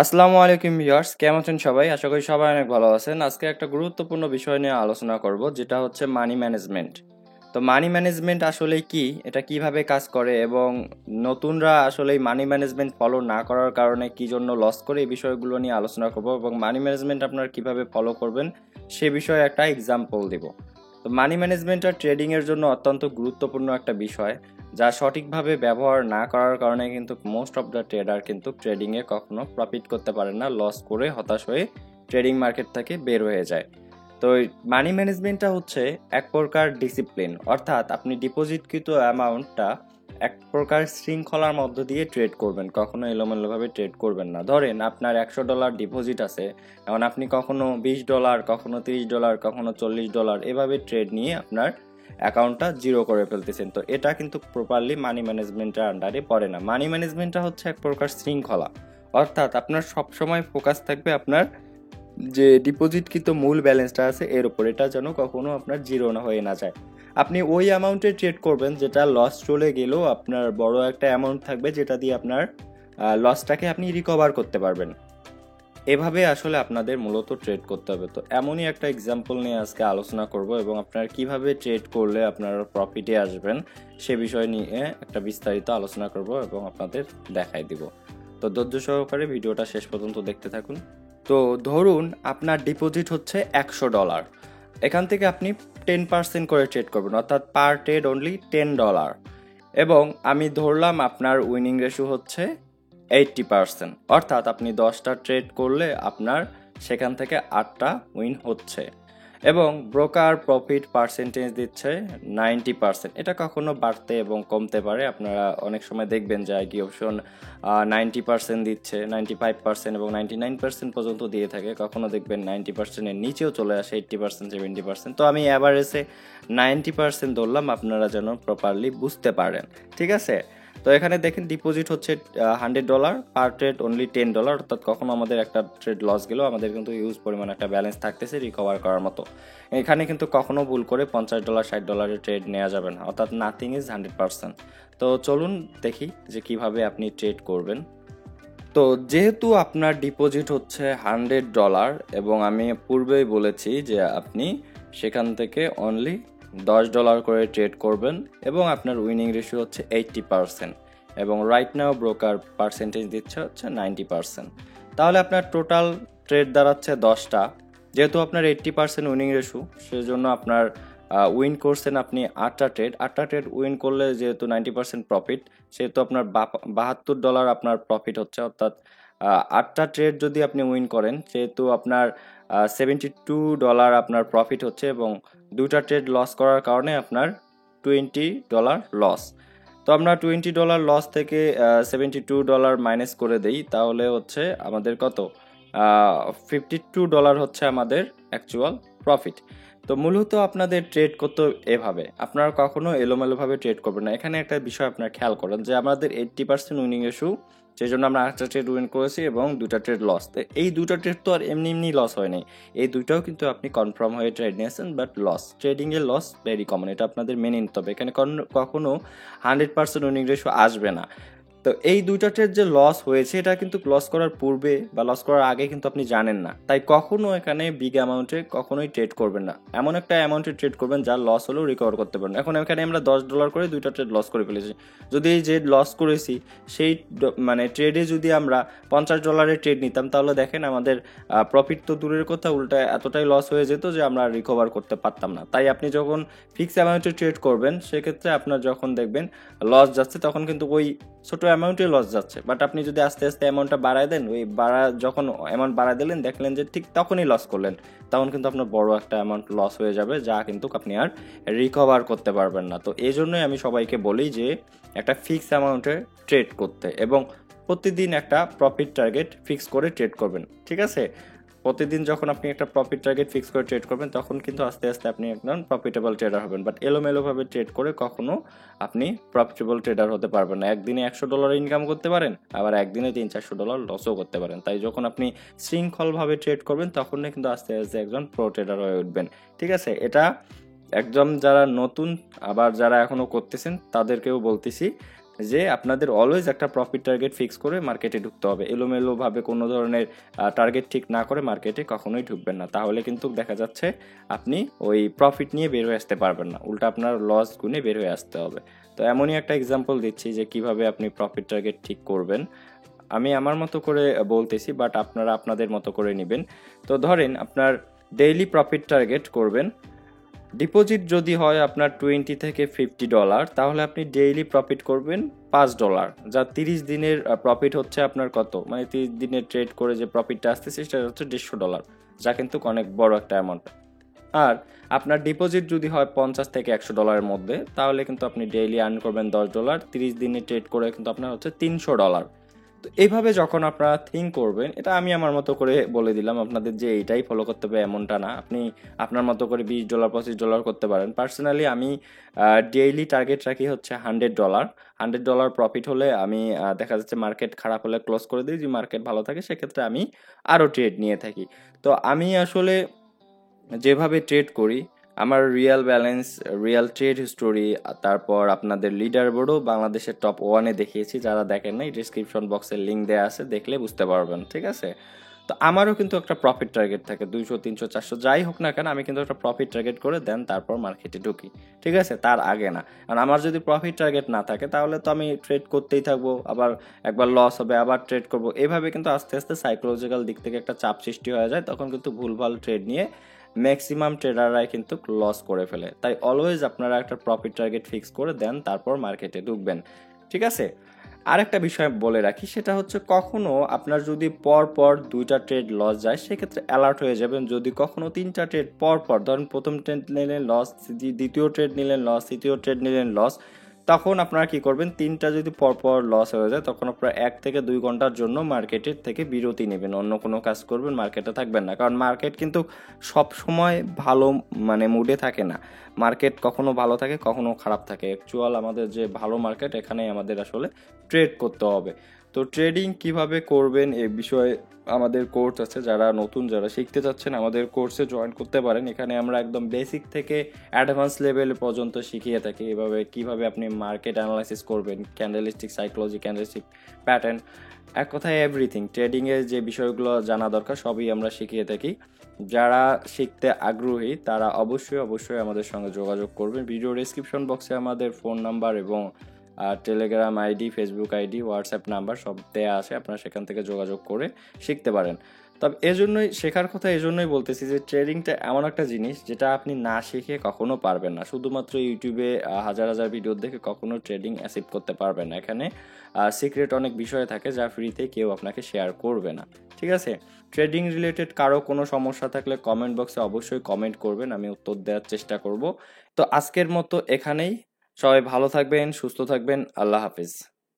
আসসালামু আলাইকুম ভিউয়ার্স, কেমন আছেন সবাই? আশা করি সবাই অনেক ভালো আছেন। আজকে একটা গুরুত্বপূর্ণ বিষয় নিয়ে আলোচনা করব, যেটা হচ্ছে মানি ম্যানেজমেন্ট। তো মানি ম্যানেজমেন্ট আসলে কি, এটা কিভাবে কাজ করে এবং নতুনরা আসলে মানি ম্যানেজমেন্ট ফলো না করার কারণে কি জন্য লস করে, এই বিষয়গুলো নিয়ে আলোচনা করব এবং মানি ম্যানেজমেন্ট আপনারা কিভাবে ফলো করবেন সে বিষয়ে একটা এক্সাম্পল দিব। তো মানি ম্যানেজমেন্ট আর ট্রেডিং এর জন্য অত্যন্ত গুরুত্বপূর্ণ একটা বিষয়, যা সঠিকভাবে ব্যবহার না করার কারণে কিন্তু মোস্ট অফ দ্য ট্রেডার কিন্তু ট্রেডিংয়ে কখনো প্রফিট করতে পারে না, লস করে হতাশ হয়ে ট্রেডিং মার্কেট থেকে বের হয়ে যায়। তো মানি ম্যানেজমেন্টটা হচ্ছে এক প্রকার ডিসিপ্লিন, অর্থাৎ আপনি ডিপোজিটকৃত অ্যামাউন্টটা এক প্রকার শৃঙ্খলার মধ্য দিয়ে ট্রেড করবেন, কখনো এলোমেলোভাবে ট্রেড করবেন না। ধরেন আপনার $100 ডিপোজিট আছে, এখন আপনি কখনো $20, কখনো $30, কখনো $40 এভাবে ট্রেড নিয়ে আপনার অ্যাকাউন্টটা জিরো করে ফেলতেছেন। তো এটা কিন্তু প্রপারলি মানি ম্যানেজমেন্টের আন্ডারে পড়ে না। মানি ম্যানেজমেন্টটা হচ্ছে এক প্রকার শৃঙ্খলা, অর্থাৎ আপনার সবসময় ফোকাস থাকবে আপনার যে ডিপোজিটকৃত মূল ব্যালেন্সটা আছে এর উপর, এটা যেন কখনো আপনার জিরো না হয়ে না যায়। আপনি ওই অ্যামাউন্টে ট্রেড করবেন যেটা লস চলে গেলেও আপনার বড় একটা অ্যামাউন্ট থাকবে, যেটা দিয়ে আপনার লসটাকে আপনি রিকভার করতে পারবেন। এভাবে আসলে আপনাদের মূলত ট্রেড করতে হবে। তো এমনই একটা এক্সাম্পল নিয়ে আজকে আলোচনা করব এবং আপনারা কিভাবে ট্রেড করলে আপনারা প্রফিটে আসবেন সে বিষয় নিয়ে একটা বিস্তারিত আলোচনা করব এবং আপনাদের দেখাই দিব। তো ধৈর্য সহকারে ভিডিওটা শেষ পর্যন্ত দেখতে থাকুন। তো ধরুন আপনার ডিপোজিট হচ্ছে $100, এখান থেকে আপনি 10% করে ট্রেড করবেন, অর্থাৎ পার ট্রেড অনলি $10। এবং আমি ধরলাম আপনার উইনিং রেশিও হচ্ছে 80%, অর্থাৎ আপনি 10টা ট্রেড করলে আপনার সেখান থেকে 8টা উইন হচ্ছে। এবং ব্রোকার প্রফিট পার্সেন্টেজ দিচ্ছে 90%। এটা কখনো বাড়তে এবং কমতে পারে, আপনারা অনেক সময় দেখবেন যে আইকি অপশন 90% দিচ্ছে, 95% এবং 99% পর্যন্ত দিয়ে থাকে, কখনো দেখবেন 90%-এর নিচেও চলে আসে, 80%, 70%। তো আমি অ্যাভারেজে 90% ধরলাম, আপনারা যেন প্রপারলি বুঝতে পারেন, ঠিক আছে? তো এখানে দেখেন ডিপোজিট হচ্ছে $100, পার ট্রেড অনলি $10, অর্থাৎ কখনো আমাদের একটা ট্রেড লস গেলেও আমাদের কিন্তু ইউজ পরিমাণ একটা ব্যালেন্স থাকতেছে রিকভার করার মতো। এখানে কিন্তু কখনো ভুল করে $50, $60 ট্রেড নেওয়া যাবে না, অর্থাৎ নাথিং ইজ 100%। তো চলুন দেখি যে কিভাবে আপনি ট্রেড করবেন। তো যেহেতু আপনার ডিপোজিট হচ্ছে $100 এবং আমি পূর্বেই বলেছি যে আপনি সেখান থেকে অনলি $10 করে ট্রেড করবেন এবং আপনার উইনিং রেশিও হচ্ছে 80% এবং রাইট নাও ব্রোকার পার্সেন্টেজ দিচ্ছে হচ্ছে 90%। তাহলে আপনার টোটাল ট্রেড দাঁড়াচ্ছে 10টা। যেহেতু আপনার 80% উইনিং রেশিও, সেজন্য আপনার উইন করছেন আপনি 8টা ট্রেড উইন করলে যেহেতু 90% প্রফিট, সেহেতু আপনার $72 আপনার প্রফিট হচ্ছে, অর্থাৎ 8টা ট্রেড যদি আপনি উইন করেন সেহেতু আপনার $72 আপনার প্রফিট হচ্ছে এবং 2টা ট্রেড লস করার কারণে আপনার $20 লস। তো আমরা $20 লস থেকে $72 মাইনাস করে দেই, তাহলে হচ্ছে আমাদের কত, $52 হচ্ছে আমাদের অ্যাকচুয়াল প্রফিট। তো মূলত আপনাদের ট্রেড করতে এভাবে, আপনারা কখনো এলোমেলোভাবে ট্রেড করবেন না। এখানে একটা বিষয় আপনারা খেয়াল করেন যে আমাদের 80% উইনিং রেশিও, সেই জন্য আমরা 8টা ট্রেড উইন করেছি এবং 2টা ট্রেড লস। তো এই 2টা ট্রেড তো আর এমনি এমনি লস হয়নি, এই দুইটাও কিন্তু আপনি কনফার্ম হয়ে ট্রেড নিয়েছেন, বাট লস, ট্রেডিংয়ের লস ভেরি কমন, এটা আপনাদের মেনে নিতে হবে। এখানে কখনো 100% উইনিং রেশিও আসবে না। তো এই 2টা ট্রেড যে লস হয়েছে, এটা কিন্তু লস করার পূর্বে বা লস করার আগে কিন্তু আপনি জানেন না, তাই কখনো এখানে বিগ অ্যামাউন্টে কখনোই ট্রেড করবেন না। এমন একটা অ্যামাউন্টে ট্রেড করবেন যার লস হলেও রিকভার করতে পারেন। এখন এখানে আমরা $10 করে 2টা ট্রেড লস করে ফেলেছি। যদি এই যে লস করেছি সেই মানে ট্রেডে যদি আমরা $50 ট্রেড নিতাম, তাহলে দেখেন আমাদের প্রফিট তো দূরের কথা, উল্টা এতটাই লস হয়ে যেত যে আমরা রিকভার করতে পারতাম না। তাই আপনি যখন ফিক্স অ্যামাউন্টে ট্রেড করবেন, সেক্ষেত্রে আপনার যখন দেখবেন লস যাচ্ছে, তখন কিন্তু ওই ছোট অ্যামাউন্টে লস যাচ্ছে, বাট আপনি যদি আস্তে আস্তে অ্যামাউন্টটা বাড়ায় দেন, ওই যখন অ্যামাউন্ট বাড়ায় দিলেন দেখলেন যে ঠিক তখনই লস করলেন, তখন কিন্তু আপনার বড় একটা অ্যামাউন্ট লস হয়ে যাবে, যা কিন্তু আপনি আর রিকভার করতে পারবেন না। তো এই জন্যই আমি সবাইকে বলি যে একটা ফিক্স অ্যামাউন্টে ট্রেড করতে এবং প্রতিদিন একটা প্রফিট টার্গেট ফিক্স করে ট্রেড করবেন, ঠিক আছে? প্রতিদিন যখন আপনি একটা প্রফিট টার্গেট ফিক্স করে ট্রেড করবেন, তখন কিন্তু আস্তে আস্তে আপনি একজন প্রফিটেবল ট্রেডার হবেন। বাট এলোমেলোভাবে ট্রেড করে কখনো আপনি প্রফিটেবল ট্রেডার হতে পারবেন না। একদিনে $100 ইনকাম করতে পারেন, আবার একদিনে $300-400 লসও করতে পারেন। তাই যখন আপনি শৃঙ্খলভাবে ট্রেড করবেন, তখনই কিন্তু আস্তে আস্তে একজন প্রো ট্রেডার হয়ে উঠবেন, ঠিক আছে? এটা একদম যারা নতুন, আবার যারা এখনো করতেছেন তাদেরকেও বলতেছি যে আপনাদের অলওয়েজ একটা প্রফিট টার্গেট ফিক্স করে মার্কেটে ঢুকতে হবে। এলোমেলোভাবে কোনো ধরনের টার্গেট ঠিক না করে মার্কেটে কখনোই ঢুকবেন না, তাহলে কিন্তু দেখা যাচ্ছে আপনি ওই প্রফিট নিয়ে বের হয়ে আসতে পারবেন না, উল্টা আপনার লস গুনে বের হয়ে আসতে হবে। তো এমনই একটা এক্সাম্পল দিচ্ছি যে কিভাবে আপনি প্রফিট টার্গেট ঠিক করবেন। আমি আমার মতো করে বলতেছি, বাট আপনারা আপনাদের মতো করে নেবেন। তো ধরেন আপনার ডেইলি প্রফিট টার্গেট করবেন, ডিপোজিট যদি হয় আপনার $20 থেকে $50, তাহলে আপনি ডেইলি প্রফিট করবেন $5, যা 30 দিনের প্রফিট হচ্ছে আপনার কত, মানে 30 দিনের ট্রেড করে যে প্রফিটটা আসতেছে সেটা হচ্ছে $150, যা কিন্তু অনেক বড় একটা অ্যামাউন্ট। আর আপনার ডিপোজিট যদি হয় $50 থেকে $100 মধ্যে, তাহলে কিন্তু আপনি ডেইলি আর্ন করবেন $10, 30 দিনে ট্রেড করে কিন্তু আপনার হচ্ছে $300। তো এইভাবে যখন আপনারা থিঙ্ক করবেন, এটা আমি আমার মতো করে বলে দিলাম, আপনাদের যে এইটাই ফলো করতে হবে এমনটা না, আপনি আপনার মতো করে $20 $25 করতে পারেন। পার্সোনালি আমি ডেইলি টার্গেট রাখি হচ্ছে $100। $100 প্রফিট হলে আমি দেখা যাচ্ছে মার্কেট খারাপ হলে ক্লোজ করে দিই, যদি মার্কেট ভালো থাকে সেক্ষেত্রে আমি আরও ট্রেড নিয়ে থাকি। তো আমি আসলে যেভাবে ট্রেড করি, আমার real balance, real trade history, তারপর আপনাদের লিডার বোর্ডও বাংলাদেশের টপ 1-এ দেখিয়েছি। যারা দেখেন নাই, ডিসক্রিপশন বক্সে লিঙ্ক দেওয়া আছে, দেখলে বুঝতে পারবেন, ঠিক আছে? তো আমারও কিন্তু একটা প্রফিট টার্গেট থাকে, 200 300 400 যাই হোক না কেন, আমি কিন্তু একটা প্রফিট টার্গেট করে দেন তারপর মার্কেটে ঢুকি, ঠিক আছে? তার আগে না। কারণ আমার যদি প্রফিট টার্গেট না থাকে তাহলে তো আমি ট্রেড করতেই থাকবো, আবার একবার লস হবে আবার ট্রেড করব, এভাবে কিন্তু আস্তে আস্তে সাইকোলজিক্যাল দিক থেকে একটা চাপ সৃষ্টি হয়ে যায়, তখন কিন্তু ভুলভাল ট্রেড নিয়ে ম্যাক্সিমাম ট্রেডাররাই কিন্তু লস করে ফেলে। তাই অলওয়েজ আপনারা একটা প্রফিট টার্গেট ফিক্স করে দেন তারপর মার্কেটে ঢুকবেন, ঠিক আছে? আরেকটা বিষয় বলে রাখি, সেটা হচ্ছে কখনো আপনার যদি পর পর 2টা ট্রেড লস যায় সেক্ষেত্রে অ্যালার্ট হয়ে যাবেন। যদি কখনো 3টা ট্রেড পর পর, ধরেন প্রথম ট্রেড নিলেন লস, দ্বিতীয় ট্রেড নিলেন লস, তৃতীয় ট্রেড নিলেন লস, তখন আপনারা কি করবেন, 3টা যদি পরপর লস হয়ে যায় তখন আপনারা 1 থেকে 2 ঘন্টার জন্য মার্কেটের থেকে বিরতি নেবেন, অন্য কোনো কাজ করবেন, মার্কেটে থাকবেন না। কারণ মার্কেট কিন্তু সব সময় ভালো মানে মুডে থাকে না, মার্কেট কখনো ভালো থাকে কখনো খারাপ থাকে। অ্যাকচুয়াল আমাদের যে ভালো মার্কেট, এখানেই আমাদের আসলে ট্রেড করতে হবে। তো ট্রেডিং কিভাবে করবেন এ বিষয়ে আমাদের কোর্স আছে, যারা নতুন যারা শিখতে চাচ্ছেন আমাদের কোর্সে জয়েন করতে পারেন। এখানে আমরা একদম বেসিক থেকে অ্যাডভান্স লেভেল পর্যন্ত শিখিয়ে থাকি, এভাবে কিভাবে আপনি মার্কেট অ্যানালাইসিস করবেন, ক্যান্ডেলিস্টিক সাইকোলজি, ক্যান্ডেলিস্টিক প্যাটার্ন, এক কথায় এভরিথিং, ট্রেডিংয়ের যে বিষয়গুলো জানা দরকার সবই আমরা শিখিয়ে থাকি। যারা শিখতে আগ্রহী তারা অবশ্যই অবশ্যই আমাদের সঙ্গে যোগাযোগ করবেন। ভিডিও ডেসক্রিপশন বক্সে আমাদের ফোন নাম্বার এবং Telegram ID, Facebook ID, WhatsApp number সব দেয়া আছে, আপনারা সেখান থেকে যোগাযোগ করে শিখতে পারেন। তবে এজন্যই শেখার কথা এজন্যই বলতেছি যে ট্রেডিংটা এমন একটা জিনিস যেটা আপনি না শিখে কখনো পারবেন না। শুধুমাত্র ইউটিউবে হাজার হাজার ভিডিও দেখে কখনো ট্রেডিং অ্যাচিভ করতে পারবেন না। এখানে সিক্রেট অনেক বিষয় থাকে যা ফ্রিতে কেউ আপনাকে শেয়ার করবে না, ঠিক আছে? ট্রেডিং রিলেটেড কারো কোনো সমস্যা থাকলে কমেন্ট বক্সে অবশ্যই কমেন্ট করবেন, আমি উত্তর দেওয়ার চেষ্টা করব। তো আজকের মতো এখানেই, সবাই ভালো থাকবেন, সুস্থ থাকবেন, আল্লাহ হাফিজ।